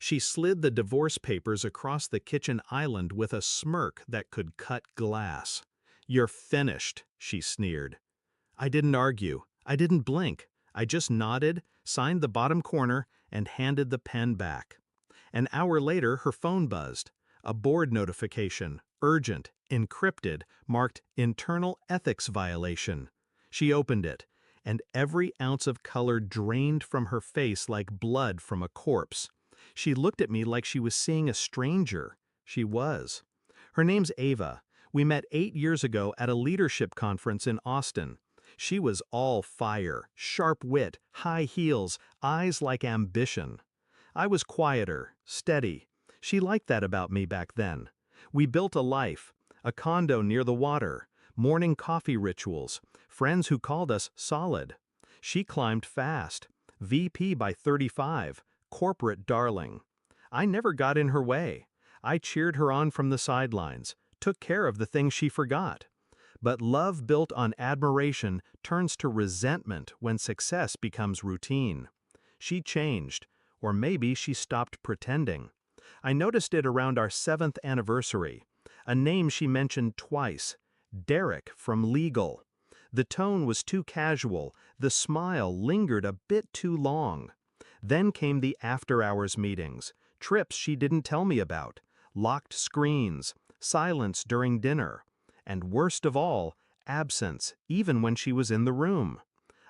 She slid the divorce papers across the kitchen island with a smirk that could cut glass. "You're finished," she sneered. I didn't argue. I didn't blink. I just nodded, signed the bottom corner, and handed the pen back. An hour later, her phone buzzed. A board notification, urgent, encrypted, marked internal ethics violation. She opened it, and every ounce of color drained from her face like blood from a corpse. She looked at me like she was seeing a stranger. She was. Her name's Ava. We met 8 years ago at a leadership conference in Austin. She was all fire, sharp wit, high heels, eyes like ambition. I was quieter, steady. She liked that about me back then. We built a life, a condo near the water, morning coffee rituals, friends who called us solid. She climbed fast, VP by 35, corporate darling. I never got in her way. I cheered her on from the sidelines, took care of the things she forgot. But love built on admiration turns to resentment when success becomes routine. She changed, or maybe she stopped pretending. I noticed it around our 7th anniversary. A name she mentioned twice, Derek from Legal. The tone was too casual, the smile lingered a bit too long. Then came the after-hours meetings, trips she didn't tell me about, locked screens, silence during dinner. And worst of all, absence, even when she was in the room.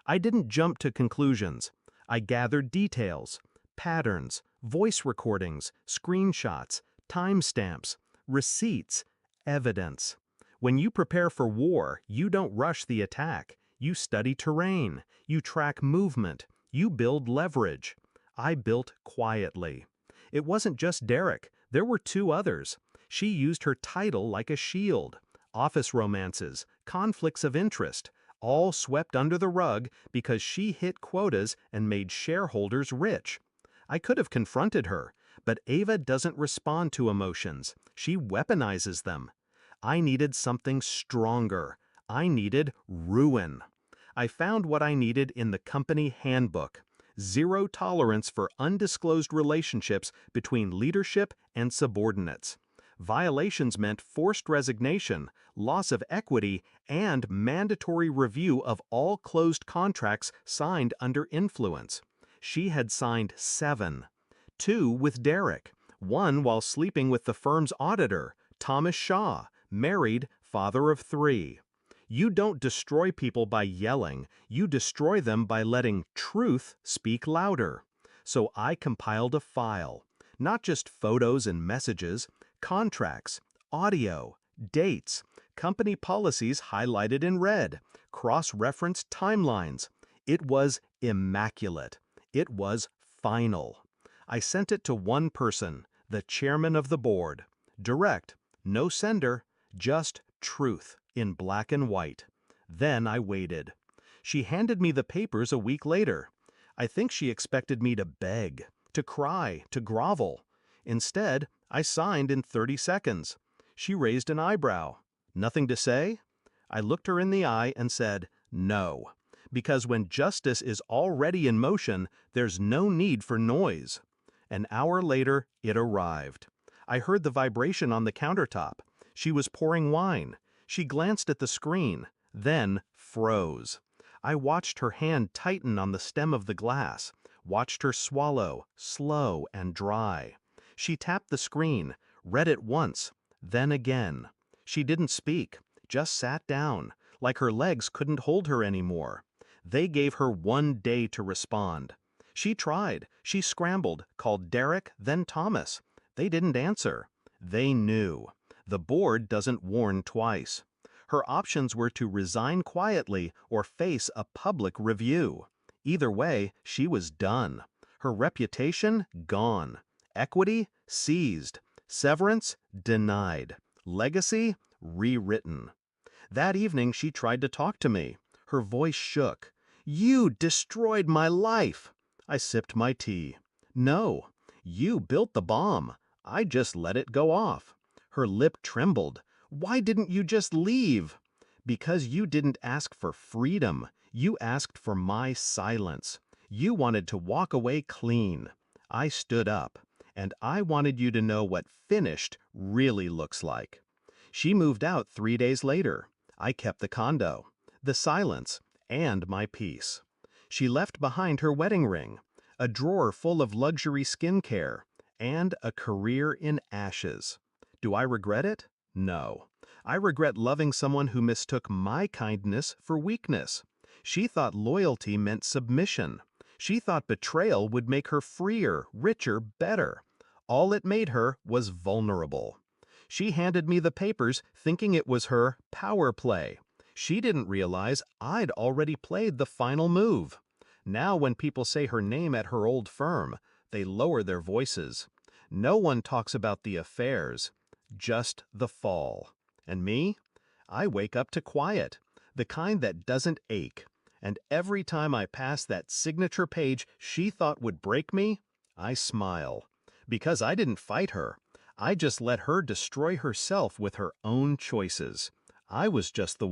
I didn't jump to conclusions. I gathered details, patterns, voice recordings, screenshots, timestamps, receipts, evidence. When you prepare for war, you don't rush the attack. You study terrain, you track movement, you build leverage. I built quietly. It wasn't just Derek, there were 2 others. She used her title like a shield. Office romances, conflicts of interest, all swept under the rug because she hit quotas and made shareholders rich. I could have confronted her, but Ava doesn't respond to emotions. She weaponizes them. I needed something stronger. I needed ruin. I found what I needed in the company handbook. Zero tolerance for undisclosed relationships between leadership and subordinates. Violations meant forced resignation, loss of equity, and mandatory review of all closed contracts signed under influence. She had signed 7. 2 with Derek, 1 while sleeping with the firm's auditor, Thomas Shaw, married, father of 3. You don't destroy people by yelling, you destroy them by letting truth speak louder. So I compiled a file, not just photos and messages, contracts, audio, dates, company policies highlighted in red, cross-referenced timelines. It was immaculate. It was final. I sent it to one person, the chairman of the board. Direct, no sender, just truth in black and white. Then I waited. She handed me the papers a week later. I think she expected me to beg, to cry, to grovel. Instead, I signed in 30 seconds. She raised an eyebrow. Nothing to say? I looked her in the eye and said, no. Because when justice is already in motion, there's no need for noise. An hour later, it arrived. I heard the vibration on the countertop. She was pouring wine. She glanced at the screen, then froze. I watched her hand tighten on the stem of the glass, watched her swallow, slow and dry. She tapped the screen, read it once, then again. She didn't speak, just sat down, like her legs couldn't hold her anymore. They gave her 1 day to respond. She tried, she scrambled, called Derek, then Thomas. They didn't answer. They knew. The board doesn't warn twice. Her options were to resign quietly or face a public review. Either way, she was done. Her reputation, gone. Equity, seized. Severance, denied. Legacy, rewritten. That evening she tried to talk to me. Her voice shook. "You destroyed my life." I sipped my tea. "No, you built the bomb. I just let it go off." Her lip trembled. "Why didn't you just leave?" "Because you didn't ask for freedom. You asked for my silence. You wanted to walk away clean." I stood up. And I wanted you to know what finished really looks like. She moved out 3 days later. I kept the condo, the silence, and my peace. She left behind her wedding ring, a drawer full of luxury skincare, and a career in ashes. Do I regret it? No. I regret loving someone who mistook my kindness for weakness. She thought loyalty meant submission. She thought betrayal would make her freer, richer, better. All it made her was vulnerable. She handed me the papers thinking it was her power play. She didn't realize I'd already played the final move. Now when people say her name at her old firm, they lower their voices. No one talks about the affairs, just the fall. And me? I wake up to quiet, the kind that doesn't ache. And every time I pass that signature page she thought would break me, I smile. Because I didn't fight her. I just let her destroy herself with her own choices. I was just the